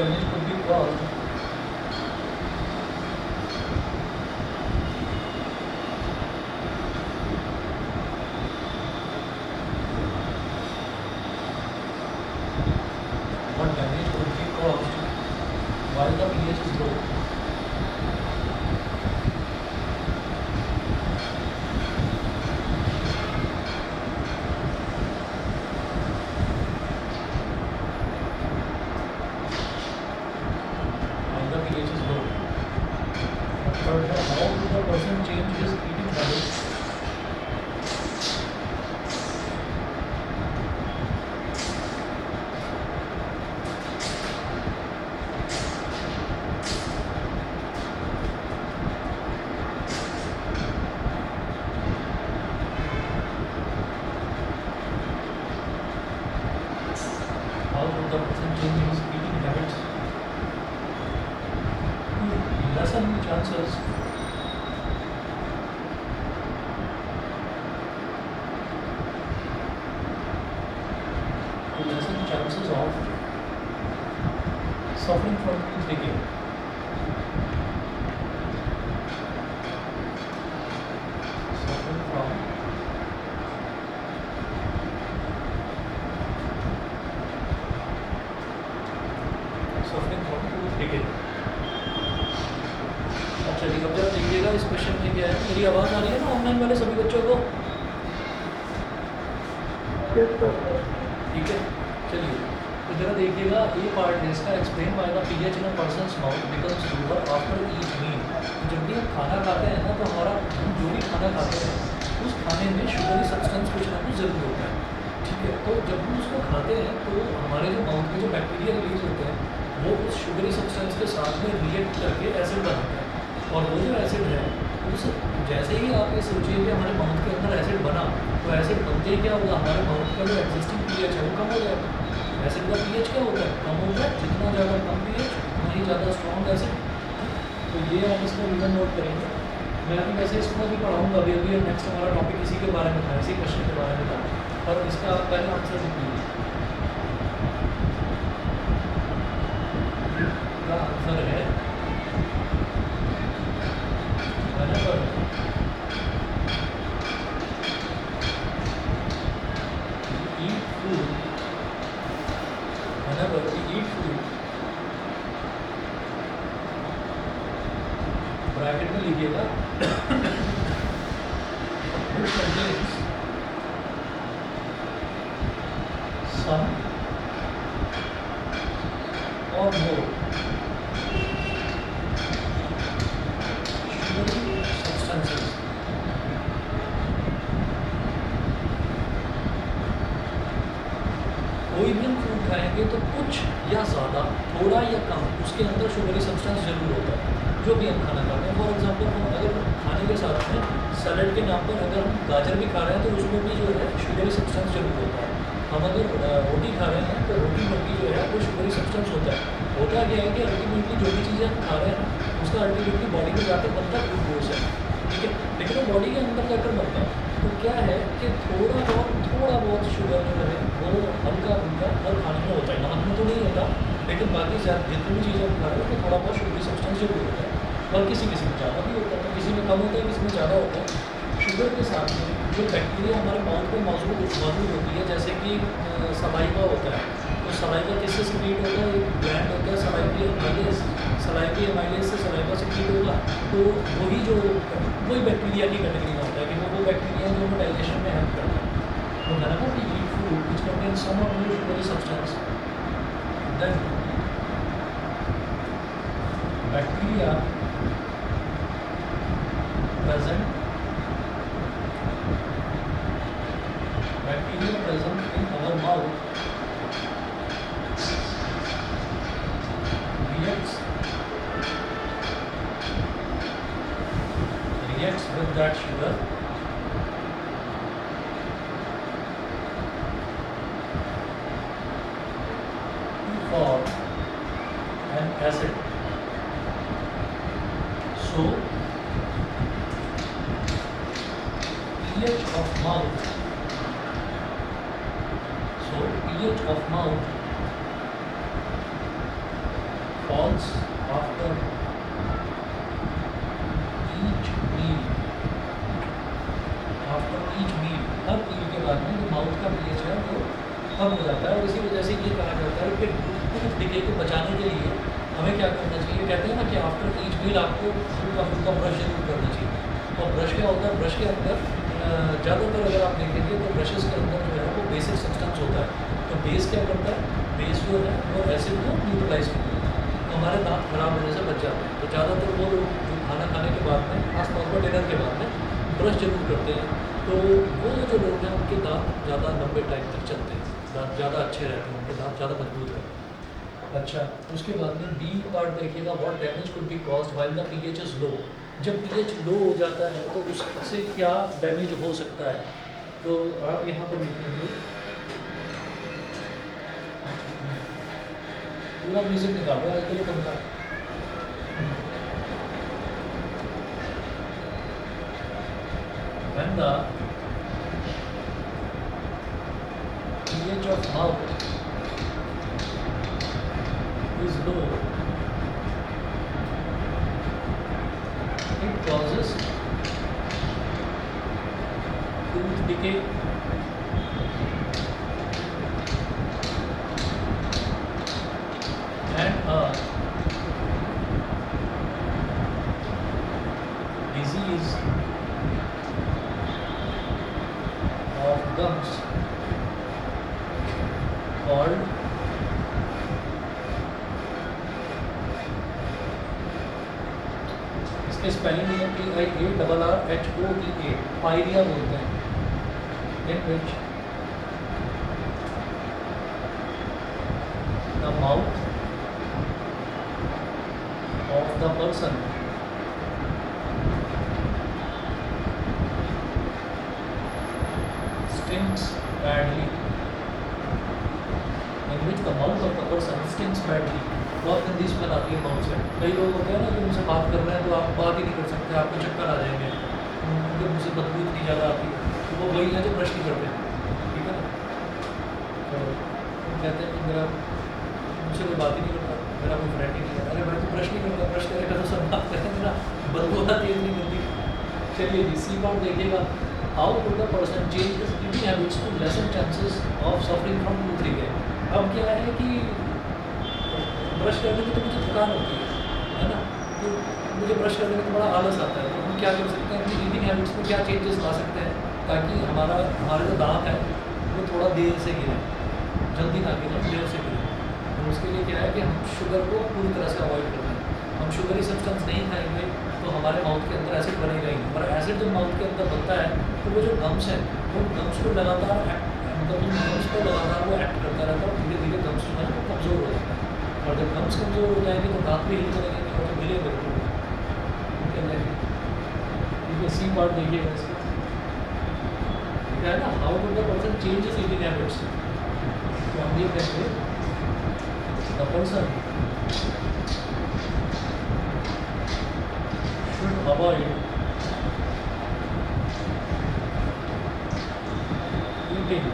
damage could be caused while the pH is low. While the pH is low. But how do the person change his eating habits? How would the person change his eating habits? Lessen the chances of suffering from tooth decay. Suffering from tooth decay. अच्छा जी, अब जब देखिएगा इस question में क्या है, मेरी आवाज़ आ रही है ना ऑनलाइन वाले सभी बच्चों को? ठीक है, चलिए तो जरा देखिएगा ये पार्ट है इसका, explain by the pH in a person's mouth becomes lower after each meal. जब भी हम खाना खाते हैं ना तो हमारा जो भी खाना खाते हैं उस खाने में शुगरी सब्सटेंस कुछ ना कुछ जरूर होता है, ठीक है। तो जब हम उसको खाते हैं तो हमारे जो माउथ में जो बैक्टीरिया रिलीज होते हैं वो उस शुगरी सब्सटेंस के साथ में रिएक्ट करके एसिड बनाते हैं, और वो जो एसिड है उस जैसे ही आप ये सोचिए कि हमारे माउथ के अंदर एसिड बना तो एसिड बनते ही क्या होगा, हमारे माउथ का जो एग्जिस्टिंग पीएच है वो कम हो जाएगा। एसिड का पीएच क्या होता है, कम होता है, जितना ज़्यादा कम पीएच उतना ही ज़्यादा स्ट्रॉन्ग एसिड। तो ये हम इसका रीज़न नोट करेंगे। मैं अभी वैसे इसको भी पढ़ाऊँगा, अभी नेक्स्ट हमारा टॉपिक इसी के बारे में था, इसी क्वेश्चन के बारे में था, और इसका आप पहले आंसर लिख लीजिए। इसका आंसर है whenever we eat food, bracket में लिखिएगा which contains some or more sugary substances. कोई भी हम फूड खाएंगे तो कुछ या ज़्यादा, थोड़ा या कम, उसके अंदर शुगरी सब्सटेंस जरूर होता है जो भी हम खाना खाते हैं। फॉर एग्जांपल हम अगर खाने के साथ में सैलड के नाम पर अगर हम गाजर भी खा रहे हैं तो उसमें भी जो है शुगरी सब्सटेंस जरूर होता है। हम अगर रोटी खा रहे हैं तो रोटी में भी जो है वो शुगरी सब्सटेंस होता है। होता क्या है कि अल्टीमेटली जो भी चीज़ें हम खा रहे हैं ना उसका अल्टीमेटली बॉडी में जाकर बनता ग्लूकोज है, ठीक है, लेकिन वो बॉडी के अंदर जाकर बनता है। तो क्या है कि थोड़ा बहुत शुगर जो है वो हल्का फुल्का हर खाने में होता है, नमक में तो नहीं होता, लेकिन बाकी जितनी भी चीज़ें हम खा रहे हैं तो थोड़ा बहुत शुगरी सब्सटेंस जरूर होता है, और किसी किसी में ज़्यादा भी होता है, तो किसी में कम होता है, किसी में ज़्यादा होता है। शुगर के साथ में जो बैक्टीरिया हमारे माउथ में मौजूद होती है, जैसे कि सलाइवा होता है, तो सलाइवा किससे सिक्रीट होता है, एक ग्लैंड होता है सलाइवी एमाइलेज से सलाइवा सिक्रीट होगा, तो वही बैक्टीरिया की कैटेगरी में होता है कि वो बैक्टीरिया जो हमें डाइजेशन में हेल्प करता है। तो whenever we eat food which contains some or more sugary substance, then bacteria present in our mouth reacts with that sugar to form an acid. So pH of mouth calls after each meal, after each meal, हर meal के बाद में जो mouth का pH है वो कम हो जाता है। और इसी वजह से ये कहा जाता है कि टूथ डिके को बचाने के लिए हमें क्या करना चाहिए। कहते हैं ना कि आफ्टर ईच मील आपको हल्का फुल्का ब्रश जरूर करना चाहिए। और ब्रश क्या होता है, ब्रश के अंदर ज़्यादातर अगर आप देखेंगे तो ब्रशेज़ के अंदर जो है वो बेसिक सब्सटेंस होता है। तो बेस क्या करता है, बेस जो है वो एसिड को न्यूट्रलाइज करता है, तो हमारे दांत खराब होने से बच जाते हैं। तो ज़्यादातर वो लोग जो खाना खाने के बाद में, खासतौर पर डिनर के बाद में ब्रश जरूर करते हैं। तो वो जो लोग हैं उनके दांत ज़्यादा लंबे टाइम तक चलते हैं, दांत ज़्यादा अच्छे रहते हैं, उनके दांत ज़्यादा मजबूत रहते हैं। अच्छा, उसके बाद में डी पार्ट देखिएगा, what damage could be caused while the pH is low. जब पीएच लो हो जाता है तो उससे क्या डैमेज हो सकता है। तो आप यहाँ पर लिखेंगे, पूरा म्यूजिक निकाल रहा है आजकल कमरा। When the pH of mouth is low, it causes tooth decay, and a disease of gums called इसके स्पेलिंग है PIARRHOEA, पायरिया बोलते हैं, in which the mouth of the person stinks badly, in which the mouth of the person stinks badly। बहुत गंदी smell आती है mouth से। कई लोग होते हैं ना जो उनसे बात कर रहे हैं तो आप बात ही नहीं कर सकते, आपको चक्कर आ जाएंगे, उनके मुँह से बदबू इतनी ज़्यादा आती है। तो वो वही है जो ब्रश नहीं करते, ठीक है ना। तो कहते हैं कि मेरा मुझसे कोई बात ही नहीं करता, मेरा कोई फ्रेंड ही नहीं है। अरे भाई तू ब्रश नहीं करता, ब्रश करेगा तो सब बात करें, मेरा बदबू आती है इतनी गंदी। चलिए जी, सी पार्ट देखिएगा, how could the person change his eating habits to lessen chances of suffering from tooth decay. अब क्या है कि ब्रश करने में तो मुझे थकान होती है ना, तो मुझे ब्रश करने में तो बड़ा आलस आता है। तो हम क्या कर सकते हैं, अपनी ईटिंग हैबिट्स में क्या चेंजेस ला सकते हैं ताकि हमारे जो दांत है वो थोड़ा देर से गिरे, जल्दी ना गिरे, देर से गिरे। तो उसके लिए क्या है कि हम शुगर को पूरी तरह से अवॉइड करते हैं। हम शुगरी सब्सटेंस नहीं खाएंगे तो हमारे माउथ के अंदर एसिड बनेगा ही नहीं, और एसिड जब माउथ के अंदर बनता है तो वो जो गम्स है वो गम्स को लगातार मतलब गम्स को लगातार वो एक्ट करता रहता है, और धीरे धीरे गम्स जो है वो कमज़ोर हो जाता है। और जब गम्स कमज़ोर हो जाएंगे तो दांत भी हिलने लगेंगे और तो हिले बिल्कुल। ठीक है, सी पार्ट देखिएगा इसका, ठीक है ना, how could the person change his eating habits. तो हम ये कहेंगे the person should avoid eating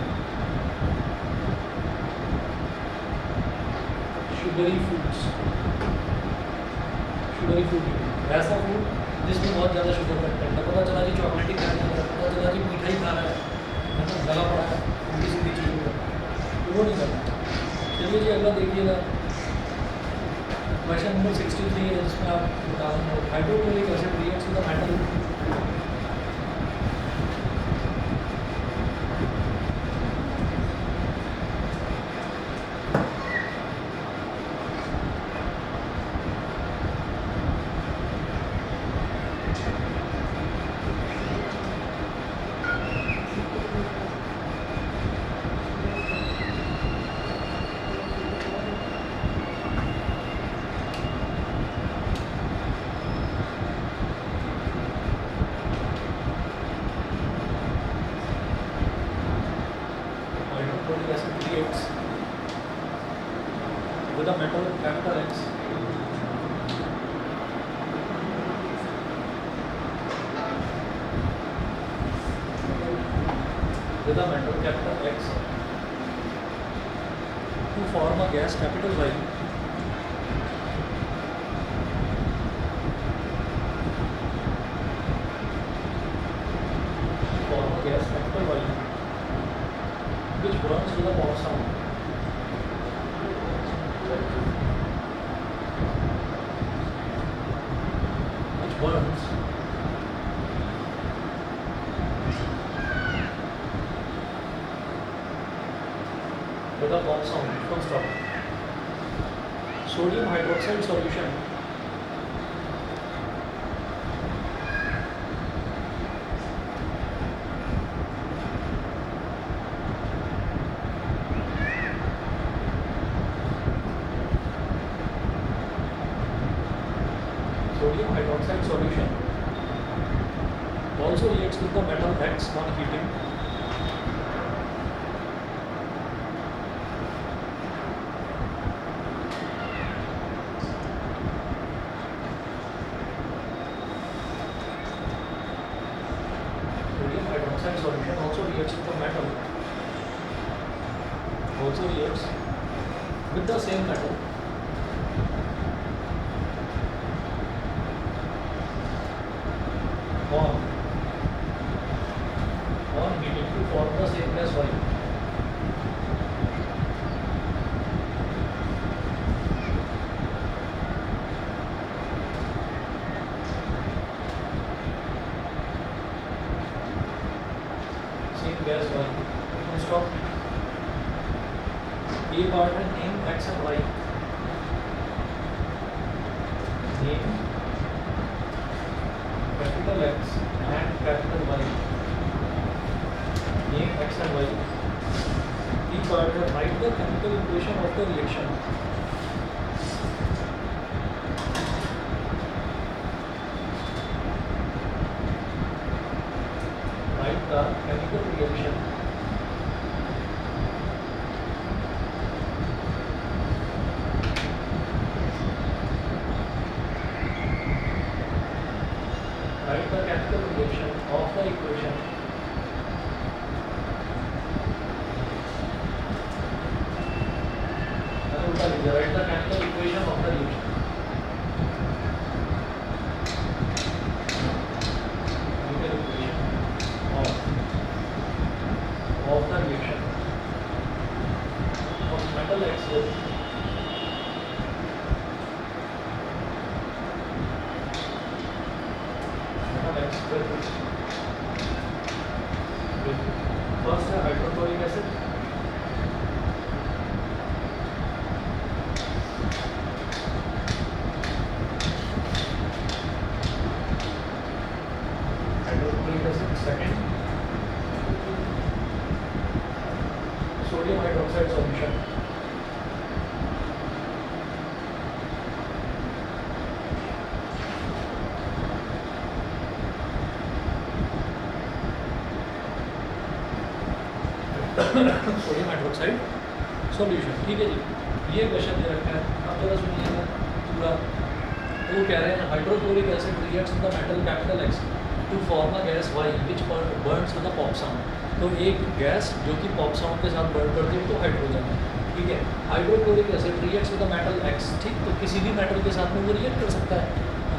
sugary foods, sugary food, ऐसा फूड जिसमें बहुत ज़्यादा शुगर कंटेंट है। पता चला जी चॉकलेट ही खाना है, पता चला जी मीठा ही खाना है ना, लगा पड़ा है उल्टी सीधी चीज़ों में, तो वो नहीं करना। चलिए जी अगला देखिएगा, क्वेश्चन नंबर 63 है, जिसमें आप बता रहे हैं hydrochloric acid reacts with the metal reacts with a metal capital X with a metal capital X to form a gas capital Y to the pop sound which burns with a pop sound. Full stop. Sodium hydroxide solution also reacts with the metal X on heating. Sodium hydroxide solution also reacts with the metal. Also reacts with the same metal. On heating to form the same gas Y. Same gas Y. Full stop. A part है name X and Y. Name capital X and capital Y. Name X and Y. B part है write the chemical equation of the reaction. Write the chemical reaction. Write the chemical reaction of the equation. Write the chemical equation of the reaction. Chemical equation of the reaction of metal X with first है hydrochloric acid, second sodium hydroxide solution. Sodium hydroxide solution. ठीक है जी, ये question दे रखा है. अब जरा सुनिएगा पूरा. वो कह रहे हैं hydrochloric acid reacts with the metal capital X to form a gas Y which burns with the pop sound. तो एक गैस जो कि पॉप साउंड के साथ बर्न करती है तो हाइड्रोजन है. ठीक है, hydrochloric acid reacts with the metal X. ठीक, तो किसी भी मेटल के साथ में वो रिएक्ट कर सकता है.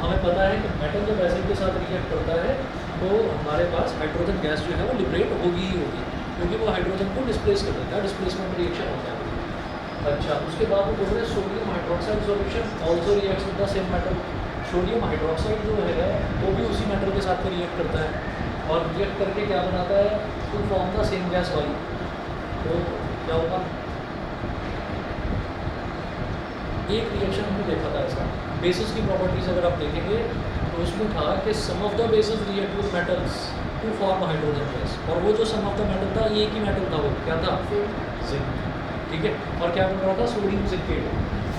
हमें पता है कि मेटल जब एसिड के साथ रिएक्ट करता है तो हमारे पास हाइड्रोजन गैस जो है वो लिबरेट होगी ही होगी, क्योंकि वो हाइड्रोजन को डिस्प्लेस कर देता है. डिस्प्लेसमेंट रिएक्शन होता है. अच्छा, उसके बाद वो बोल रहे हैं sodium hydroxide solution also reacts with the same metal. Sodium hydroxide जो है वो भी उसी मेटल के साथ में रिएक्ट करता है और रिएक्ट करके क्या बनाता है to form the same gas Y. तो क्या होगा, एक रिएक्शन हमने देखा था इसका. बेसिस की प्रॉपर्टीज अगर आप देखेंगे तो उसमें था कि some of the bases react with metals to form hydrogen gas. और वो जो सम ऑफ द मेटल था ये एक ही मेटल था. वो क्या था, जिंक. ठीक है, और क्या बन रहा था, सोडियम जिंकेट.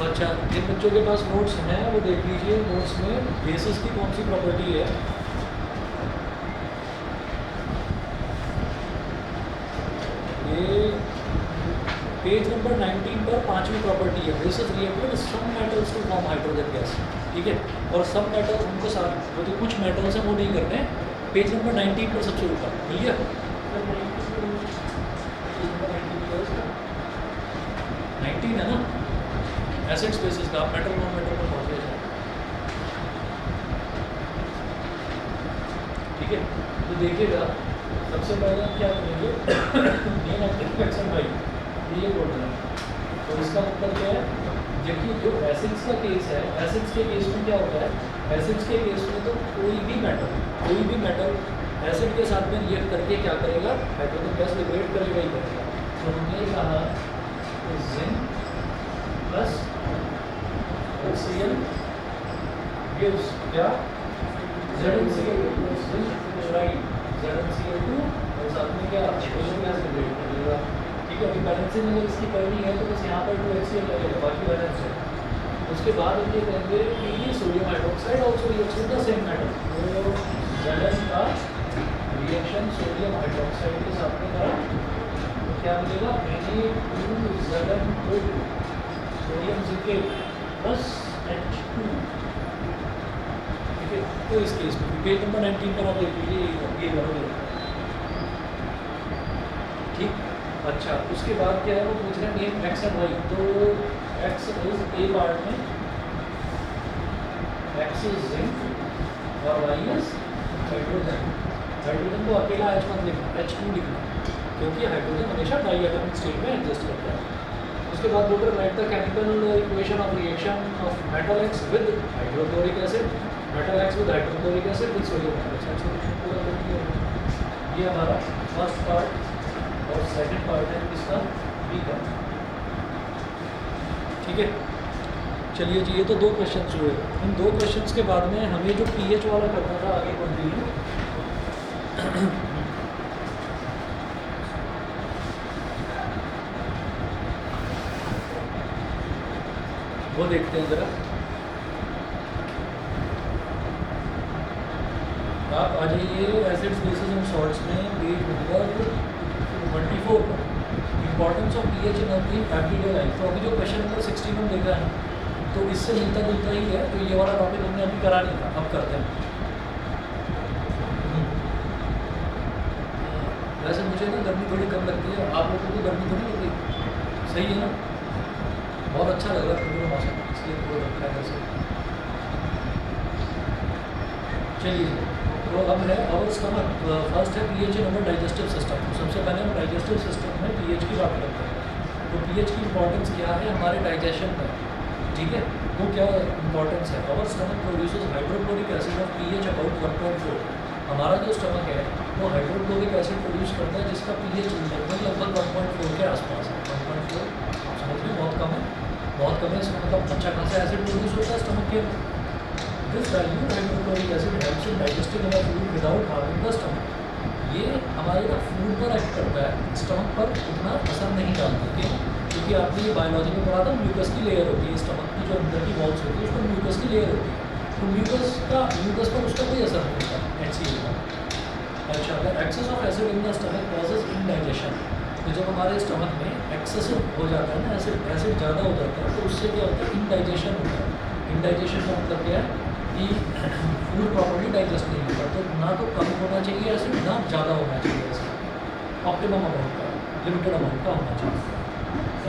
अच्छा, जिन बच्चों के पास नोट्स हैं वो देख लीजिए. नोट्स में बेसिस की कौन सी प्रॉपर्टी है. ये पेज नंबर 19 पर 5वीं प्रॉपर्टी है. Bases react with some metals to form hydrogen gas. ठीक है, और सब मेटल्स उनको साथ वो जो कुछ मेटल्स हैं वो नहीं करने. पेज नंबर 19 पर सबसे ऊपर मिल गया. 19 है ना, एसिड स्पेसिस का. मेटल नॉन मेटल पर पहुँच गए. ठीक है, तो देखिएगा सबसे पहले हम क्या करेंगे, नेम ऑफ रिएक्शन Y. इसका मतलब क्या है, जबकि जो एसिड्स का केस है, एसिड्स के केस में क्या होता है, एसिड्स के केस में तो कोई भी मेटल एसिड के साथ में रिएक्ट करके क्या करेगा, हाइड्रोजन गैस लिबरेट करेगा ही करेगा। तो हमने कहा जिंक प्लस HCl gives क्या ZnCl2, राइट, ZnCl2 और साथ में क्या हाइड्रोजन गैस लिबरेट करेगा। ठीक है, अभी बैलेंसिंग अगर इसकी करनी है तो बस यहाँ पर 2HCl लगेगा, बाकी बैलेंस है। उसके बाद हम ये कहेंगे कि sodium hydroxide also reacts with the same metal, तो Zn का रिएक्शन सोडियम हाइड्रोक्साइड के साथ में करा तो क्या मिलेगा, Na2Zn2 sodium zincate plus H2। ठीक है, तो इस केस में पेज नंबर 19 पर आप देख लीजिए, ये बराबर है। ठीक, अच्छा, उसके बाद क्या है, वो पूछ रहे हैं नेम एक्स एंड वाई। तो एक्स इज ए पार्ट में, एक्स इज जिंक और वाई इज हाइड्रोजन। हाइड्रोजन को अकेला H मत लिखना, H2 लिखना, क्योंकि हाइड्रोजन हमेशा डाई एटॉमिक स्टेट में एग्जिस्ट करता है। उसके बाद बोल रहे right the chemical equation of reaction of metal x with hydrochloric acid, metal x with hydrochloric acid with sodium hydroxide. ये हमारा फर्स्ट पार्ट और सेकंड पार्ट है इसका बी का। ठीक है, चलिए जी, ये तो 2 क्वेश्चन हुए। इन 2 क्वेश्चंस के बाद में हमें जो पीएच वाला करना था आगे कंटिन्यू, वो देखते हैं ज़रा। आप आ जाइए एसिड्स बेसिस एंड सॉल्ट्स में, पेज नंबर 24 पर, importance of pH in everyday life. तो अभी जो क्वेश्चन नंबर 16 हम देखा है, तो इससे मिलता जुलता ही है, तो ये वाला टॉपिक हमने अभी करा नहीं था, अब करते हैं। वैसे मुझे ना गर्मी थोड़ी कम लगती है, आप लोगों को गर्मी थोड़ी लगती, सही है ना, बहुत अच्छा लग रहा है पूरा मौसम, इसलिए थोड़ा रखा है वैसे। चलिए, तो अब है और स्टमक। फर्स्ट है पीएच इन अवर डाइजेस्टिव सिस्टम। तो सबसे पहले हम डाइजेस्टिव सिस्टम में पीएच की बात करते हैं। तो पीएच की इंपॉर्टेंस क्या है हमारे डाइजेशन में, ठीक है, वो क्या इंपॉर्टेंस है। अवर stomach produces hydrochloric acid of pH about 1.4। हमारा जो स्टमक है वो हाइड्रोक्लोरिक एसिड प्रोड्यूस करता है जिसका पीएच लगभग 1.4 के आसपास है। 1.4 समझ में बहुत कम है, बहुत कम है, इसका मतलब अच्छा खासा एसिड प्रोड्यूस होता है स्टमक के। This dilute hydrochloric acid helps in digesting our food without harming the stomach. ये हमारे ना फूड पर एक्ट करता है, स्टमक पर उतना असर नहीं डालता। क्यों? क्योंकि आपने ये बायोलॉजी में पढ़ा था, म्यूकस की लेयर होती है स्टमक की, जो अंदर की वॉल्स होती है उसमें म्यूकस की लेयर होती है। तो म्यूकस पर उसका कोई असर नहीं होता HCl का। अच्छा, अगर excess of acid in the stomach causes indigestion, तो जब हमारे स्टमक में एक्सेसिव हो जाता है ना, एसिड ज़्यादा हो जाता है, तो उससे क्या होता है, इनडाइजेशन होता है। इनडाइजेशन का मतलब क्या है कि फूड प्रॉपर्ली डाइजेस्ट नहीं होता। तो ना तो कम होना चाहिए एसिड, ना ज़्यादा होना चाहिए एसिड, ऑप्टिमम अमाउंट का, लिमिटेड अमाउंट का होना चाहिए।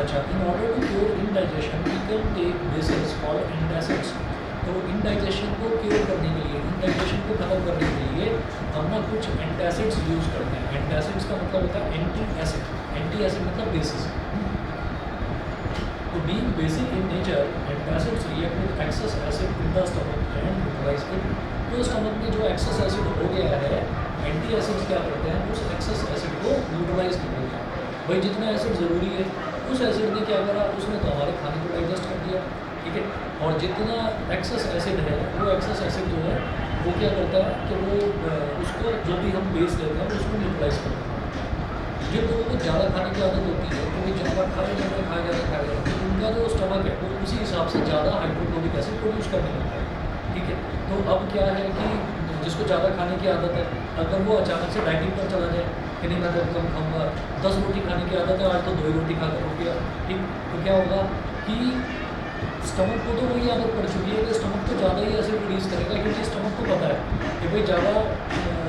अच्छा, in order to cure indigestion we can take bases called antacids. तो इनडाइजेशन को क्योर करने के लिए, इनडाइजेशन को खत्म करने के लिए हम ना कुछ एंटासिड्स यूज़ करते हैं। एंटासिड्स का मतलब होता है एंटी एसिड, एंटी एसिड मतलब बेसिस। तो being basic in nature, antacids react with excess acid in the stomach and neutralise it. तो स्टमक में जो एक्सेस एसिड हो गया है, एंटी एसिड्स क्या करते हैं, उस एक्सेस एसिड को न्यूट्रलाइज कर देते हैं। भाई जितना एसिड ज़रूरी है उस एसिड ने क्या करा, उसने तो हमारे खाने को डाइजेस्ट कर दिया, ठीक है। और जितना एक्सेस एसिड है, वो एक्सेस एसिड जो है वो क्या करता है कि वो उसको जो भी हम बेस लेते हैं उसको न्यूट्रलाइज करता है। जिन लोगों को ज़्यादा खाने की आदत होती है, क्योंकि ज़्यादा खाया जाता है, तो उनका जो स्टमक है वो उसी हिसाब से ज़्यादा हाइड्रोक्लोरिक एसिड प्रोड्यूस करने लगता है, ठीक है। तो अब क्या है कि जिसको ज़्यादा खाने की आदत है, अगर वो अचानक से डाइटिंग पर चला जाए कि नहीं मैं तो कम खाऊँगा, 10 रोटी खाने की आदत है, आज तो 2 ही रोटी खाकर हो गया, ठीक, तो क्या होगा कि स्टमक को तो वही आदत पड़ चुकी है कि स्टमक तो ज़्यादा ही एसिड रिलीज़ करेगा, क्योंकि स्टमक को पता है कि भाई ज़्यादा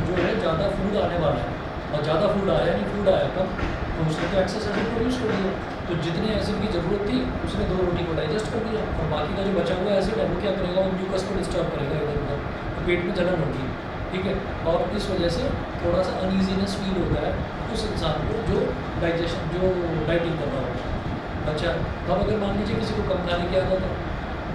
जो है ज़्यादा फूड आने वाला है, और ज़्यादा फूड आया नहीं, फूड आया कम, तो उसने तो एक्सेस एसिड प्रोड्यूस कर दिया। तो जितने एसिड की ज़रूरत थी उसने 2 रोटी को डाइजेस्ट कर दिया, और बाकी का जो बचा हुआ एसिड है वो क्या करेगा, वो म्यूकस को डिस्टर्ब करेगा इधर उधर, तो पेट में जलन होगी, ठीक है। और इस वजह से थोड़ा सा अनईजीनेस फील होता है उस इंसान को जो डाइजेशन जो डाइटिंग कर रहा होगा, अच्छा, तो अब अगर मान लीजिए किसी को कम खाने की आदत है,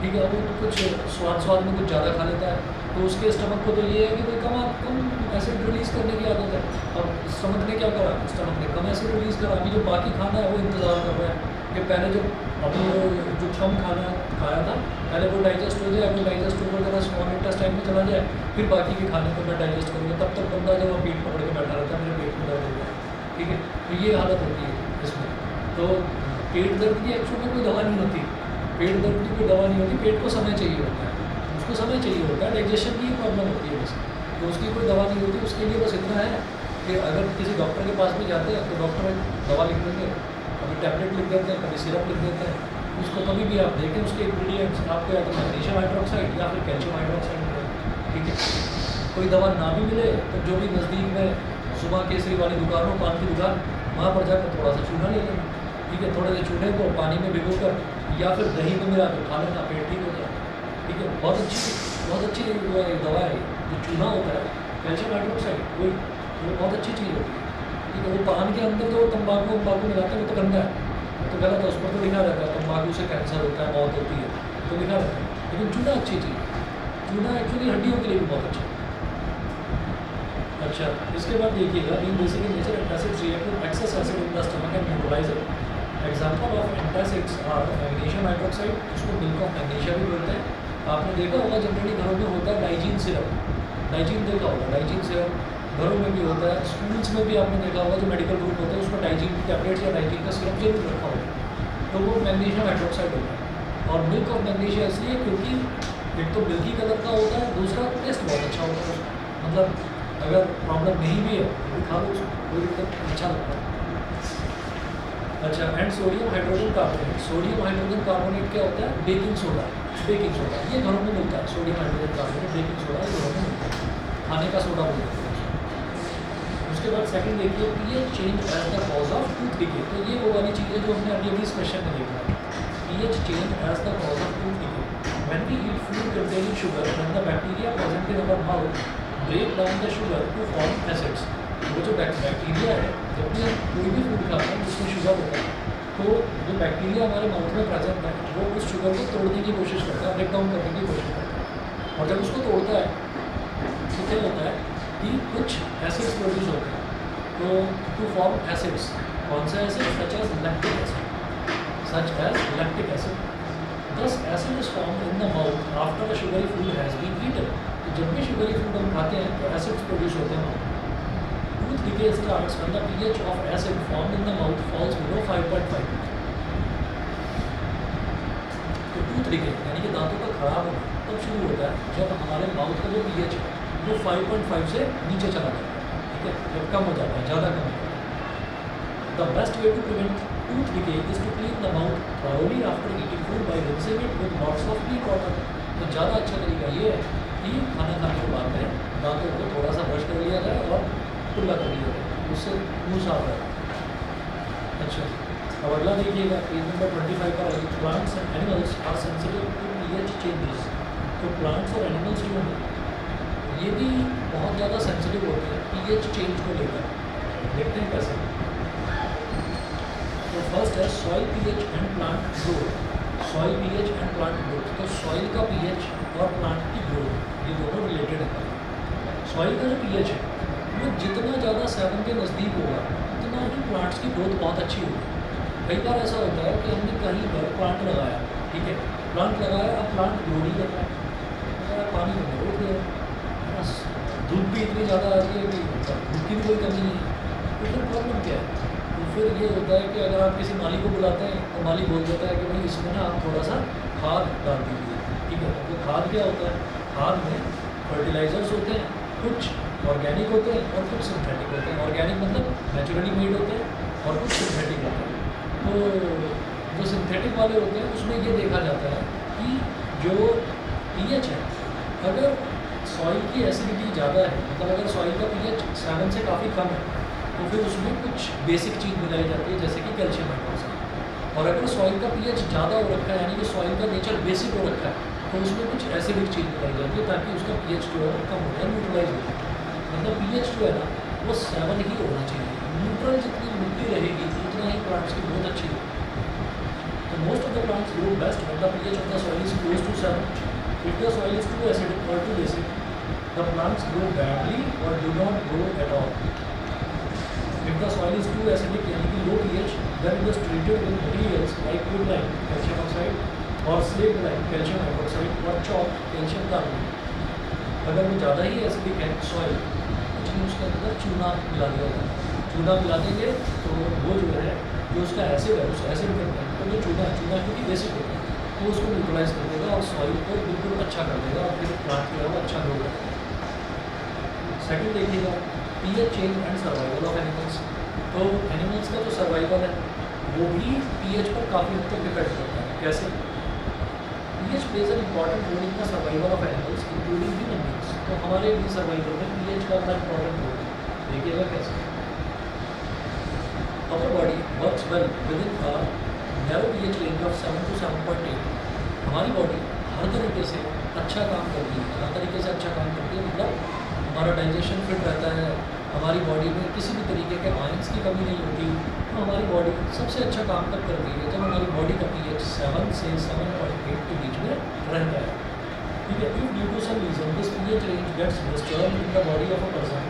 ठीक है, वो कुछ स्वाद में कुछ ज़्यादा खा लेता है, तो उसके स्टमक को तो ये है कि भाई कम एसिड रिलीज़ करने की आदत है। अब स्टमक ने क्या करा, स्टमक ने कम एसिड रिलीज़ करा। अभी जो बाकी खाना है वो इंतज़ार कर रहा है कि पहले जो कम खाना खाया था, पहले वो डाइजेस्ट हो जाए, वो डाइजेस्ट होकर जरा स्मॉल इंटेस्टाइन में चला जाए, फिर बाकी के खाने को मैं डाइजेस्ट करूँगा। तब तक बंदा जब वो पेट पकड़ के बैठा रहता है, मेरे पेट में दर्द हो गया, ठीक है। तो ये हालत होती है इसमें। तो पेट दर्द की एक्चुअल में कोई दवा नहीं होती, पेट दर्द की कोई दवा नहीं होती, पेट को समय चाहिए होता है, उसको समय चाहिए होता है, डाइजेशन की प्रॉब्लम होती है बस, तो उसकी कोई दवा नहीं होती। उसके लिए बस इतना है कि अगर किसी डॉक्टर के पास भी जाते हैं तो डॉक्टर दवा लिख देंगे, कभी टैबलेट लिख देते हैं, कभी सिरप लिख देते हैं। उसको कभी भी आप देखें उसके इंग्रीडियंट्स आपको या तो मैग्नीशियम हाइड्रोक्साइड या फिर कैल्शियम हाइड्रोक्साइड मिले, ठीक है। कोई दवा ना भी मिले तो जो भी नज़दीक में सुबह केसरी वाली दुकान हो, पान की दुकान, वहाँ पर जाकर थोड़ा सा चूना ले लेना, ठीक है। थोड़े से चूने को पानी में भिगो कर या फिर दही में मिला कर खा लेना, पेट ठीक हो जाए, ठीक है। बहुत अच्छी वो दवा है जो चूना होता है, कैल्शियम हाइड्रोक्साइड, वो बहुत अच्छी चीज़ होती है, ठीक है। वो पान के अंदर जो तम्बाकू मिलाते हैं वो तो गंदा है, तो गलत है, उस पर तो लिखा रहता है तम्बाकू से कैंसर होता है, मौत होती है, तो लिखा रहता है। लेकिन चूना अच्छी चीज़ है, चूना एक्चुअली हड्डियों के लिए भी बहुत अच्छा है। अच्छा, इसके बाद देखिएगा, being basic in nature, antacids react with excess acid in the stomach and neutralise it. Example of antacids are magnesium hydroxide, जिसको मिल्क ऑफ मैग्नीशिया भी बोलते हैं। आपने देखा होगा जनरली घरों में होता है डाइजीन सिरप, डाइजीन देखा होगा, डाइजीन सिरप घरों में भी होता है, स्कूल्स में भी आपने देखा होगा, जो मेडिकल रूम होते हैं उसमें डाइजीन की टैबलेट्स या डाइजीन का सिरप जरूर रखा होगा, तो वो मैग्नीशियम हाइड्रोक्साइड होता है। और मिल्क ऑफ मैग्नीशिया इसलिए क्योंकि एक तो मिल्की कलर का होता है, दूसरा टेस्ट बहुत अच्छा होता है, मतलब अगर प्रॉब्लम नहीं भी है तो भी खा लो उसको, कोई दिक्कत, अच्छा लगता है। अच्छा, and sodium hydrogen carbonate, sodium hydrogen carbonate क्या होता है, बेकिंग सोडा, ये घरों में मिलता है, sodium hydrogen carbonate baking soda ये घरों में मिलता है, खाने का सोडा बोलते हैं। उसके बाद सेकंड देखिए, pH change as the cause of tooth decay, तो ये वो वाली चीज़ है जो हमने अभी इस क्वेश्चन में देखा है, pH change as the cause of tooth decay. When we eat food containing sugar, when the bacteria present in our mouth break down the sugar to form acids, वो जो बैक्टीरिया है, जब भी हम कोई भी फूड खाते हैं जिसमें शुगर होता है, तो जो बैक्टीरिया हमारे माउथ में प्रेजेंट है वो उस शुगर को तोड़ने की कोशिश करता है, ब्रेक डाउन करने की कोशिश करता है, और जब उसको तोड़ता है तो क्या होता है कि कुछ एसिड्स प्रोड्यूस होते हैं, तो टू फॉर्म एसिड्स, कौन सा acid, such as lactic acid, this acid is form in the mouth after the sugary food has been eaten. तो जब भी शुगरी फूड हम खाते हैं तो एसिड्स प्रोड्यूस होते हैं। Tooth decay starts when the pH of acid formed in the mouth falls below 5.5। तो टूथ डिके यानी कि दांतों का खराब होना तब शुरू होता है जब हमारे माउथ का जो पीएच है वो 5.5 से नीचे चला जाता है, ठीक है, जब कम हो जाता है, ज़्यादा कम हो जाता है। The best way to prevent tooth decay is to clean the mouth thoroughly after eating food by rinsing it with lots of clean water. तो ज़्यादा अच्छा तरीका ये है कि खाना खाने के बाद में दांतों को थोड़ा सा ब्रश कर लिया जाए और खुला कर लिया जाए, उससे मुँह साफ रहे। अच्छा, अब अगला देखिएगा, पेज नंबर 25 पर आइए, plants and animals are sensitive to pH changes. तो प्लांट्स और एनिमल्स जो हैं ये भी बहुत ज़्यादा सेंसिटिव होते हैं पीएच चेंज को लेकर। देखते हैं कैसे। तो फर्स्ट है soil pH and plant growth. Soil pH and plant growth, तो सॉइल का पीएच और प्लांट की ग्रोथ ये दोनों रिलेटेड है। सॉइल का जो पीएच है वो जितना ज़्यादा 7 के नज़दीक होगा उतना ही प्लांट्स की ग्रोथ बहुत अच्छी होगी। कई बार ऐसा होता है कि हमने कहीं पर प्लांट लगाया, ठीक है, प्लांट लगाया, अब प्लांट ग्रो नहीं कर रहा है, पानी में रोक गया, बस धूप भी इतनी ज़्यादा आ रही है कि धूप की भी कोई कमी नहीं है, तो फिर प्रॉब्लम क्या है। तो फिर ये होता है कि अगर आप किसी माली को बुलाते हैं तो माली बोल देता है कि भाई इसमें ना आप थोड़ा सा खाद डाल दीजिए, ठीक है। तो खाद क्या होता है, खाद में फर्टिलाइजर्स होते हैं, कुछ ऑर्गेनिक होते हैं और कुछ सिंथेटिक होते हैं। ऑर्गेनिक मतलब नेचुरली मेड होते हैं और कुछ सिंथेटिक होते हैं। तो जो सिंथेटिक वाले होते हैं उसमें ये देखा जाता है कि जो पीएच है, अगर सॉइल की एसिडिटी ज़्यादा है, मतलब अगर सॉइल का पीएच 7 से काफ़ी कम है तो फिर उसमें कुछ बेसिक चीज़ मिलाई जाती है जैसे कि कैल्शियम हाइड्रोक्साइड। और अगर सॉइल का पीएच ज़्यादा हो रखा है यानी कि सॉइल का नेचर बेसिक हो रखा है तो उसमें कुछ एसिडिक चीज़ मिलाई जाती है ताकि उसका पीएच जो है कम हो जाए, न्यूट्रलाइज हो जाए। मतलब पीएच जो है ना वो 7 ही होना चाहिए। न्यूट्रल जितनी मिट्टी रहेगी उतना ही प्लांट्स की ग्रोथ अच्छी होगी। plants grow best when the pH of the soil is close to 7. If the soil is too acidic or too basic, the plants grow badly or do not grow at all. If the soil is too acidic यानी कि low pH, then it is treated with materials like quicklime, calcium oxide, और slaked lime, calcium hydroxide, और chalk, calcium carbonate. अगर वो ज़्यादा ही acidic है soil, कुछ नहीं उसके अंदर चूना मिला दिया जाता है। चूना मिला देंगे तो वो जो है जो उसका एसिड है उस एसिड के अंदर तो जो चूना क्योंकि बेसिक होता है तो उसको न्यूट्रलाइज कर देगा और सॉइल को बिल्कुल अच्छा कर देगा और फिर प्लांट जो है वो अच्छा ग्रो करेगा। सेकेंड देखिएगा pH change and survival of animals. तो एनिमल्स का जो सर्वाइवल है वो भी पीएच पर काफ़ी हद तक डिपेंड करता है। कैसे? pH plays an important role in the survival of animals, including human beings. तो हमारे भी सर्वाइवल में pH का बड़ा इंपॉर्टेंट रोल है। देखिएगा कैसे? Our body works well within a narrow pH range of 7 to 7.8. हमारी बॉडी हर तरीके से अच्छा काम करती है, हर तरीके से अच्छा काम करती है मतलब हमारा डाइजेशन फिट रहता है, हमारी बॉडी में किसी भी तरीके के आयंस की कमी नहीं होती। तो हमारी बॉडी सबसे अच्छा काम तब करती है जब हमारी बॉडी का pH 7 से 7.8 के बीच में रहता है। ठीक है, if due to some reason this pH range gets disturbed in the body of a person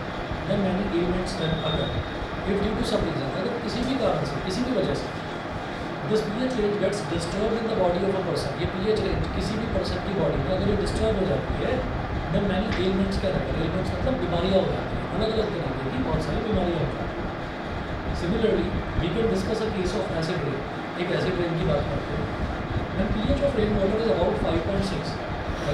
then many elements can occur. If due to some reason अगर किसी भी कारण से किसी भी वजह से this pH range gets disturbed in the body of a person, ये pH रेंज किसी भी पर्सन की बॉडी में अगर ये डिस्टर्ब हो जाती है then many elements can occur. Elements मतलब बीमारियाँ हो जाती हैं, अलग अलग तरीके की बहुत सारी बीमारियाँ हो जाती हैं। Similarly we can discuss a case of acid rain. एक एसिड रेन की बात करते हैं। When pH of rain water is about 5.6,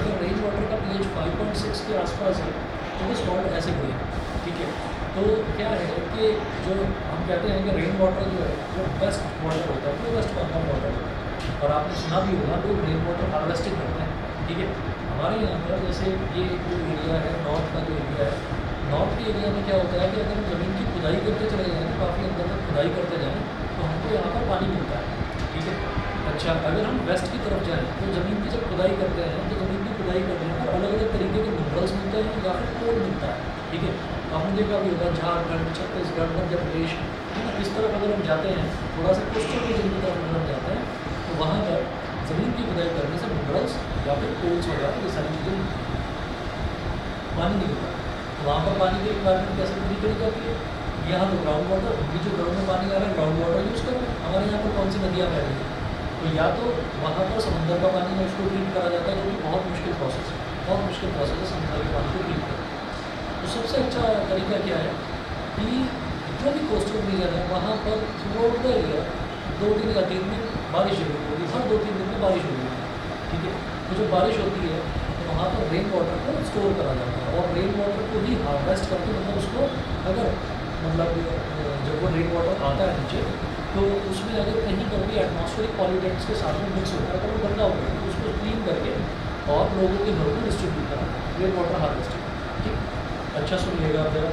अगर रेन वाटर का pH 5.6 के आसपास है तो it is called acid rain. ठीक है, तो क्या है कि जो हम कहते हैं कि रेन वाटर जो है वो बेस्ट वाटर होता है, वो बेस्ट फॉर्म ऑफ वाटर होता है। और आपने सुना भी होगा लोग रेन वाटर हार्वेस्टिंग करते हैं। ठीक है, हमारे यहाँ पर जैसे ये जो एरिया है नॉर्थ का जो एरिया है, नॉर्थ के एरिया में क्या होता है कि अगर हम ज़मीन की खुदाई करते चले जाएँ तो काफ़ी अंदर तक खुदाई करते जाएँ तो हमको यहाँ पर पानी मिलता है। ठीक है, अच्छा अगर हम वेस्ट की तरफ जाएँ तो ज़मीन की जब खुदाई करते हैं तो ज़मीन की खुदाई करने पर अलग अलग तरीके के मिनरल्स मिलते हैं या फिर कोल मिलता है। ठीक है, आपने देखा भी होगा झारखंड, छत्तीसगढ़, मध्य प्रदेश, है ना, इस तरफ अगर हम जाते हैं थोड़ा सा कोस्टल रीजन की तरफ अगर हम जाते हैं तो वहाँ पर ज़मीन की खुदाई करने से मिनरल्स या फिर कोल्स वगैरह ये सारी चीज़ें पानी नहीं होता। तो वहाँ पर पानी की रिक्वायरमेंट कैसे पूरी करी जाती है? यहाँ तो ग्राउंड वाटर, अभी जो ग्राउंड में पानी आ रहा है ग्राउंड वाटर यूज़ करो। हमारे यहाँ पर कौन सी नदियाँ बह रही हैं तो या तो वहाँ पर समंदर का पानी है उसको ट्रीट करा जाता है जो कि बहुत मुश्किल प्रोसेस है, बहुत मुश्किल प्रोसेस है समंदर के पानी को ट्रीट करना। तो सबसे अच्छा तरीका क्या है कि जो भी कोस्टल रीजन है वहाँ पर थ्रू आउट द ईयर 2 दिन या 3 दिन बारिश जरूर होगी, हर 2-3 दिन में बारिश होगी। ठीक है, तो जब बारिश होती है तो वहाँ पर रेन वाटर को स्टोर करा जाता है और रेन वाटर को ही हार्वेस्ट करके मतलब उसको अगर मतलब जब वो रेन वाटर आता है नीचे तो उसमें अगर कहीं पर भी एटमॉस्फेरिक पॉल्यूटेंट्स के साथ में मिक्स होता है तो वो गंदा हो गया तो उसको क्लीन करके और लोगों के घरों में डिस्ट्रीब्यूट करा रेन वाटर हार्वेस्टिंग। ठीक, अच्छा सुनिएगा आप जरा।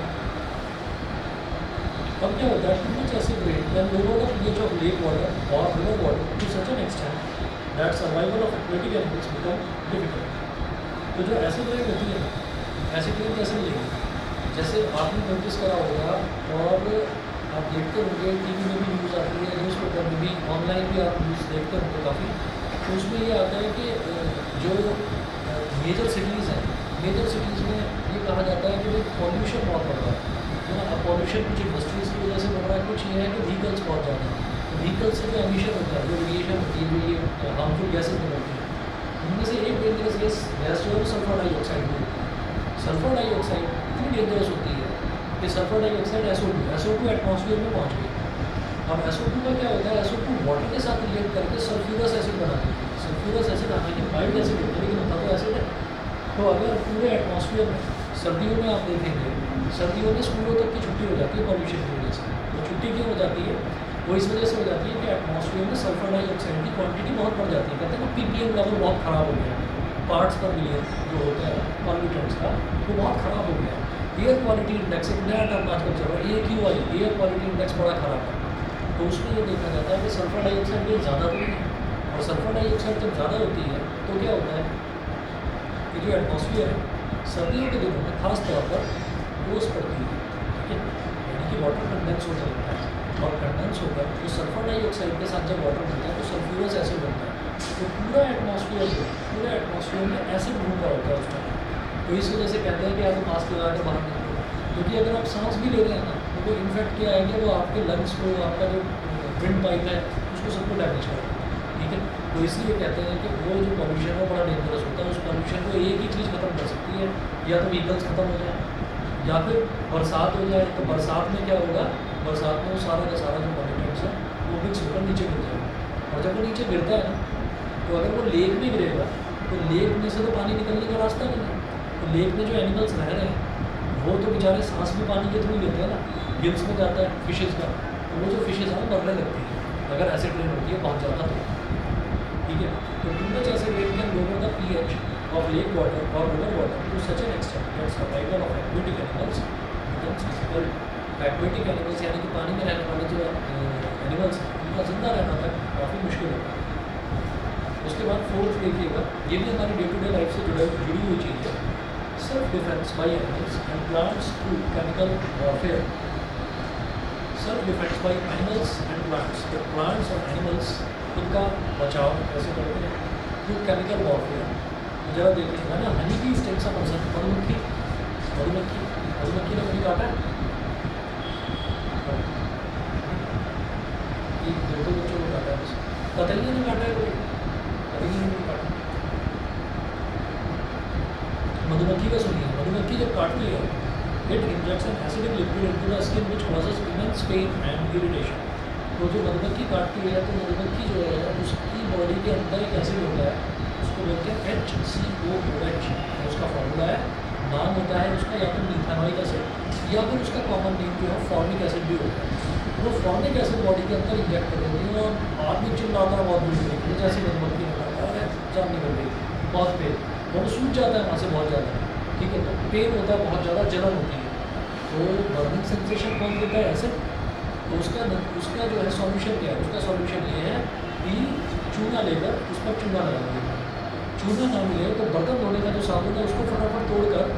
अब क्या होता है too much acid rain can lower the pH of lake water और river water to such an extent that survival of aquatic animals become difficult. तो जो एसिड रेन होती है, एसिड रेन कैसे मिलेगी? जैसे आपने नोटिस करा होगा और आप देखते होंगे टीवी में भी न्यूज़ आती है, न्यूज़पेपर में भी, ऑनलाइन भी आप न्यूज़ देखते होंगे काफ़ी। तो उसमें ये आता है कि जो मेजर सिटीज़ हैं, मेजर सिटीज़ में ये कहा जाता है कि पॉल्यूशन बहुत बढ़ रहा है ना। अब पॉल्यूशन कुछ इंडस्ट्रीज़ की वजह से बढ़ रहा है, कुछ ये है कि व्हीकल्स बहुत ज़्यादा हैं। तो व्हीकल्स से जो एमिशन होता है, जो रेडिएशन होती है, जो ये हार्मफुल गैसेज निकलती हैं, उनमें से एक डेंजरस गैस जो है सल्फर डाइऑक्साइड होती है। सल्फर डाइऑक्साइड इतनी डेंजरस होती है कि सल्फर डाइऑक्साइड SO2 एटमॉस्फेयर में पहुँच गई। अब SO2 का क्या होता है, SO2 वाटर के साथ रिएक्ट करके सल्फ्यूरस एसिड बना देती है। सल्फ्यूरस एसिड हालांकि माइल्ड एसिड होता है लेकिन होता तो एसिड है। तो अगर पूरे एटमॉस्फेयर में सर्दियों में आप देखेंगे, सर्दियों में स्कूलों तक की छुट्टी हो जाती है पॉल्यूशन की वजह से। तो छुट्टी क्यों हो जाती है? वो इस वजह से हो जाती है कि एटमॉस्फेयर में सल्फर डाइऑक्साइड की क्वांटिटी बहुत बढ़ जाती है। कहते हैं कि ppm लेवल बहुत ख़राब हो गया है, पार्ट्स पर मिलियन जो होता है पॉल्यूटेंट्स का वो बहुत ख़राब हो गया है। एयर क्वालिटी इंडेक्स एक नया टर्म आजकल चल रहा है, AQI, एयर क्वालिटी इंडेक्स बड़ा ख़राब है। तो उसमें ये देखा जाता है कि सल्फर डाइऑक्साइड ये ज़्यादा तो नहीं है, और सल्फर डाइऑक्साइड जब ज़्यादा होती है तो क्या होता है कि जो एटमॉस्फेयर है सर्दियों के दिनों में खास तौर पर ओस पड़ती है। ठीक है, यानी कि वाटर कंडेंस होने लगता है और कंडेंस होकर जो सल्फर डाइऑक्साइड के साथ जब वाटर मिलता है तो सल्फ्यूरस एसिड बनता है। तो पूरा एटमॉस्फेयर में एसिड घूम रहा होता है उस टाइम। तो इस वजह से कहते हैं कि आप मास्क लगा के बाहर निकलो, क्योंकि अगर आप सांस भी ले रहे हैं ना तो इनफेक्ट क्या है कि वो आपके लंग्स को, आपका जो विंड पाइप है उसको सबको डैमेज करेगा, ठीक है। तो इसलिए कहते हैं कि वो जो पॉल्यूशन है बड़ा डेंजरस होता है। उस पॉल्यूशन को एक ही चीज़ खत्म कर सकती है, या तो व्हीकल्स खत्म हो जाए या फिर बरसात हो जाए। तो बरसात में क्या होगा, बरसात में वो सारा का सारा जो पॉल्यूटेंट्स है वो मिक्स होकर नीचे गिर जाएगा। और जब वो नीचे गिरता है ना, तो अगर वो लेक में गिरेगा तो लेक में से तो पानी निकलने का रास्ता नहीं है। तो लेक में जो एनिमल्स रह रहे हैं वो तो बेचारे सांस भी पानी के थ्रू लेते हैं ना, गिल्स में जाता है फिशेज़ का, तो वो जो फिशेज़ हैं वो मरने लगती है अगर एसिड रेन होती है बहुत ज़्यादा तो, ठीक है। तो to much acid rain can lower the pH of lake water or river water to such an extent that survival of aquatic animals becomes difficult. Aquatic animals यानी कि पानी में रहने वाले जो एनिमल्स हैं उनका जिंदा रहना तक काफ़ी मुश्किल होता है। उसके बाद फोर्थ देखिएगा, ये भी हमारी डे टू डे लाइफ से जुड़ी हुई चीज़ है, self defence by animals and plants through chemical warfare. Self defence by animals and plants, तो प्लांट्स और एनिमल्स खुद का बचाव कैसे करते हैं थ्रू केमिकल वॉरफेयर। जरा देखिएगा ना, हनी की स्टेक्स ऑफ पर्सन, मधुमक्खी ने कभी काटा है? दो बच्चों को काटा है, बस कतलिया ने काटा है कोई? कतलिया ने काटा। मधुमक्खी का सुनिए, मधुमक्खी जब काटती है it injects an acidic liquid into the skin which causes immense pain and irritation. तो जो मधुमक्खी काटती है तो मधुमक्खी जो है उसकी बॉडी के अंदर एक एसिड होता है, उसको बोलते हैं HCOOH, उसका फॉर्मूला है, नाम होता है उसका या तो मीथेनॉइक एसिड या फिर उसका कॉमन नेम जो है फॉर्मिक एसिड भी होता है। वो फॉर्मिक एसिड बॉडी के अंदर इंजेक्ट कर देती है और आदमी चिल्लाता है बहुत बुरी तरीके से, जैसे मधुमक्खी ने काटा है जान निकल गई, बहुत पेन, वो सूज जाता है वहाँ से बहुत ज़्यादा, ठीक है। तो पेन होता है, बहुत ज़्यादा जलन होती है। तो बर्निंग सेंसेशन कौन देता है एसिड? तो उसका जो है सॉल्यूशन क्या है? उसका सॉल्यूशन ये है कि चूना लेकर उस पर चूना लगा देगा। चूना ना मिले तो बर्तन धोने का जो साबुन है उसको फटाफट तोड़कर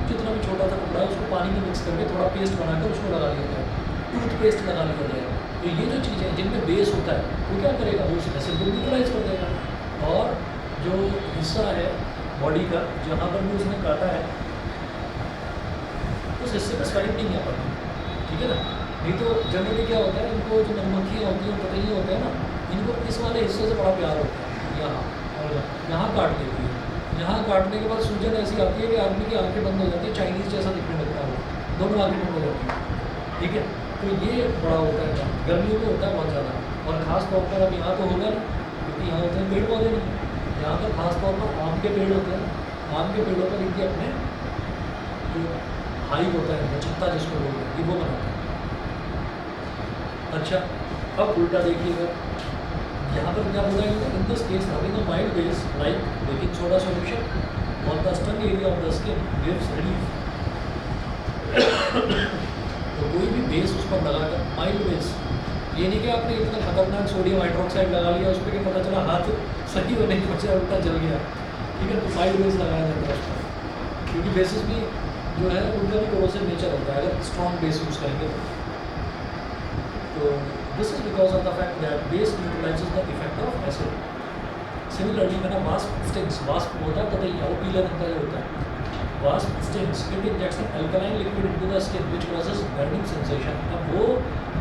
जितना भी छोटा सा टुकड़ा है उसको पानी में मिक्स करके थोड़ा पेस्ट बनाकर उसको लगा लिया जाए, टूथपेस्ट लगा लिया जाएगा। तो ये जो चीज़ें जिनमें बेस होता है वो क्या करेगा, वो उस एसिड को न्यूट्रलाइज कर देगा। और जो हिस्सा है बॉडी का जहाँ पर भी उसने काटा है उस हिस्से पर स्वेलिंग नहीं आ पाती, ठीक है ना। नहीं तो जनरली क्या होता है, इनको जो मधुमक्खियाँ होती हैं पतंगे होते हैं ना, इनको इस वाले हिस्से से बड़ा प्यार होता है, यहाँ और यहाँ काट देती है। यहाँ काटने के बाद सूजन ऐसी आती है कि आदमी की आंखें बंद हो जाती है, चाइनीज़ जैसा दिखने लगता है, वो दोनों आंखें बंद हो जाती हैं, ठीक है। तो ये बड़ा होता है, गर्मियों में होता है बहुत ज़्यादा। और ख़ास तौर पर अब यहाँ तो होगा नहीं क्योंकि यहाँ होते हैं पेड़ पौधे नहीं, यहाँ पर खास तौर पर आम के पेड़ होते हैं। आम के पेड़ों पर इनके अपने जो हाई होता है, छत्ता जिसको बोलते हैं, वो बनाते हैं। अच्छा, अब उल्टा देखिएगा, यहाँ पर क्या बोला है, in this case having a mild base like baking soda solution on the stung area of the skin gives relief. तो कोई भी बेस उस पर लगाकर, माइल्ड बेस, ये नहीं कि आपने इतना खतरनाक सोडियम हाइड्रोक्साइड लगा लिया उस पर कि पता चला हाथ सही होने की बजाय उल्टा जल गया, ठीक है। तो माइल्ड बेस लगाया जाता है उस पर, क्योंकि बेसिस भी जो है उनका भी कोरोसिव नेचर होता है अगर स्ट्रॉन्ग बेस यूज़ करेंगे तो this is because of the fact that base neutralises the effect of acid. Similarly मैंने वास्प स्टिंग्स, वास्प होता है पता ही, वो पीले रंग का जो होता है, wasp stings it injects an alkaline liquid into the skin which causes burning sensation. अब वो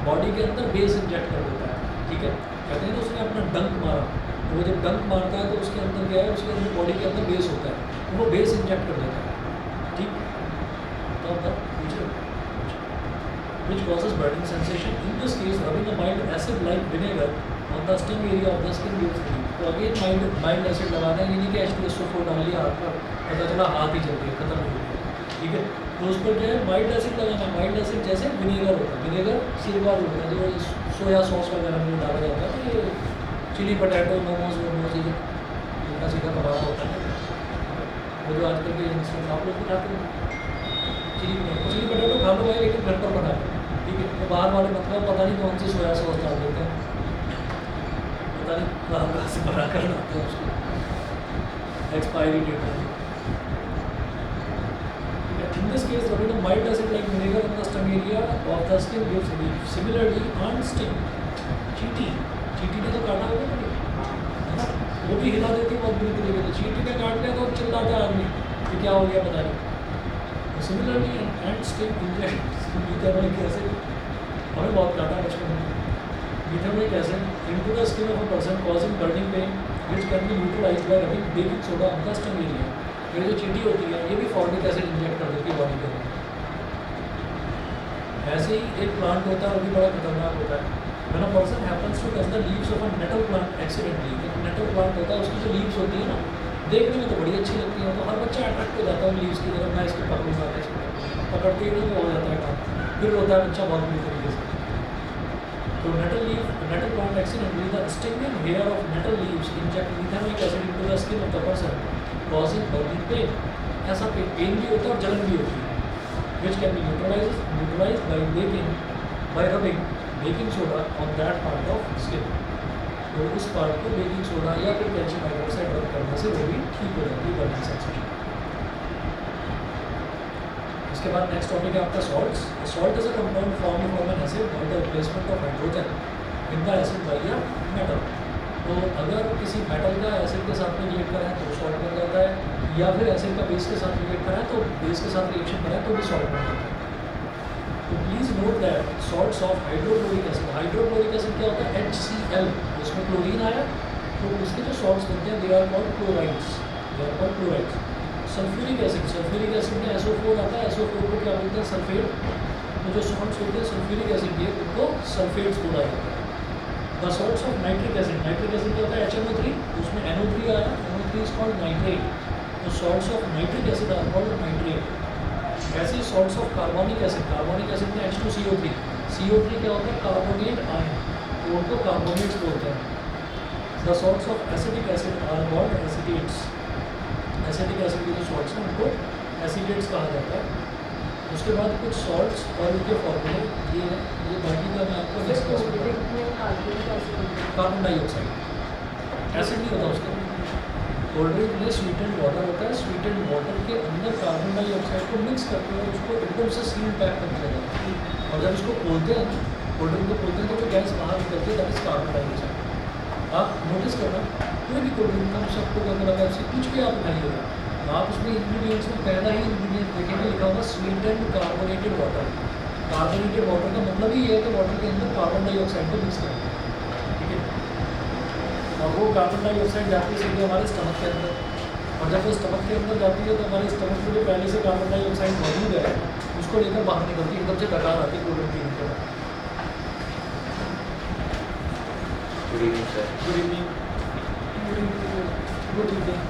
बॉडी के अंदर बेस इंजेक्ट कर देता है, ठीक है। कहते हैं ना उसने अपना डंक मारा, तो वो जब डंक मारता है तो उसके अंदर क्या है, उसके अंदर बॉडी के अंदर बेस होता है, तो वो बेस इंजेक्ट कर देता है, ठीक। तो which causes burning sensation. In this case, rubbing a mild acid-like vinegar on the sting area of the skin gives relief. तो अगेन माइल्ड एसिड लगाना है, ये नहीं कि H2SO4 डाल लिया हाथ पर, पता चला हाथ ही जल गया, खत्म हो गया, ठीक है। तो उस पर क्या है, माइल्ड एसिड लगाना। माइल्ड एसिड जैसे विनेगर होता है, विनेगर सिरका होता है जो सोया सॉस वगैरह में डाला जाता है, तो ये चिली पटैटो मोमोज वोमोज ये उनका सीधा पकाना होता है, वो जो आजकल के इंस्टेंट आप लोग खाते हैं चिली पटैटो खा लो भाई, लेकिन घर पर बना लो, ठीक है। तो बाहर वाले मतलब पता नहीं कौन सी सोया सॉस डाल देते हैं, पता नहीं कहाँ से बना कर लाते हैं उसको, एक्सपायरी डेट है। In this case, rubbing a mild acid-like vinegar on the stung area of the skin gives relief. Similarly, on sting, चींटी ने तो काटा होगा ना, है ना, भी हिला देती है बहुत बुरी तरीके से, चींटी ने काट लिया तो चिल्लाता है आदमी कि क्या हो गया पता नहीं। Similarly ant sting inject methanoic acid हमें बहुत काटा है बचपन में। Methanoic acid into the skin of a person causing burning pain which can be neutralised by rubbing baking soda on the stung area. ये जो चींटी होती है ये भी फॉर्मिक एसिड इंजेक्ट कर देती है बॉडी के अंदर। ऐसे ही एक प्लांट होता है वो भी बड़ा खतरनाक होता है। When a person happens to touch the leaves of a nettle plant accidentally, एक nettle plant होता है उसकी जो leaves होती है ना देखने में तो बड़ी अच्छी लगती है, तो हर बच्चा अट्रैक्ट हो जाता है लीव्स की तरफ, मैं इसको पकड़ूंगा इसको पकड़ते ही नहीं हो जाता है काम, फिर रोता है बच्चा बहुत बुरी तरीके से। तो nettle plant accidentally the stinging hair of nettle leaves inject methanoic acid into the skin of the person causing burning pain। ऐसा पेन भी होता है और जलन भी होती है which can be neutralized by rubbing baking soda on that part of skin. तो उस पार्ट को बेकिंग सोडा या फिर कैल्शियम हाइड्रोक्साइड रब करने से वो भी ठीक हो जाती है बर्निंग सेंसेशन। इसके बाद नेक्स्ट टॉपिक है आपका salts. Salt is a compound form of N acid by the replacement of hydrogen in the acid by a metal. तो अगर किसी मेटल का एसिड के साथ में रिएक्ट कराएं तो सॉल्ट बन जाता है, या फिर एसिड का बेस के साथ रिएक्ट कराएं तो बेस के साथ रिएक्शन कराएं तो भी सॉल्ट बन जाता है। तो please note that salts of hydrochloric acid, hydrochloric acid क्या होता है HCl, उसमें क्लोरीन आया तो उसके जो सॉल्ट्स बनते हैं they are called chlorides. Sulphuric acid में SO4 आता है, SO4 को क्या बोलते हैं सल्फेट। तो जो सॉल्ट्स होते हैं सल्फ्यूरिक एसिड के उनको सल्फेट्स बोला जाता है। The salts of nitric acid क्या होता है HNO3, उसमें NO3 आया, NO3 इज कॉल्ड नाइट्रेट। तो salts of nitric acid are called nitrate. ऐसे सॉल्ट्स ऑफ कार्बोनिक एसिड में H2CO3, CO3 क्या होता है कार्बोनेट आयन, तो उनको कार्बोनेट्स बोलते हैं। The salts of acetic acid are called acetates. Acetic acid के जो सॉल्ट्स हैं उनको एसिटेट्स कहा जाता है। उसके बाद कुछ सॉल्ट्स और उनके फॉर्मूले ये है, ये बाकी का मैं आपको डिस्कस करूँगा। कार्बन डाइऑक्साइड एसिड नहीं होता उसका। कोल्ड ड्रिंक में स्वीटेंड वाटर होता है, स्वीटेंड वाटर के अंदर कार्बन डाइऑक्साइड को मिक्स करते हैं और उसको एकदम से सील पैक कर दिया जाता है, और जब इसको खोलते हैं कोल्ड ड्रिंक को खोलते हैं तो जो गैस बाहर निकलती है दैट इज कार्बन डाइऑक्साइड। आप नोटिस करना कोई भी कोल्ड ड्रिंक का सबको अगर अगर से कुछ भी आप खाइएगा तो आप उसमें इंग्रीडियंट्स में पहला ही इंग्रीडियंट देखेंगे लिखा होगा sweetened carbonated water. Carbonated water का मतलब ही ये है कि वाटर के अंदर कार्बन डाइऑक्साइड को मिक्स करते हैं, ठीक है। और वो कार्बन डाइऑक्साइड जाती है सीधे हमारे स्टमक के अंदर, और जब वो स्टमक के अंदर जाती है तो हमारे स्टमक में जो पहले से कार्बन डाइऑक्साइड मौजूद है उसको लेकर बाहर निकलती है, एकदम से डकार आती है कोल्ड ड्रिंक पीने के बाद। Good evening sir. Good evening. Good evening.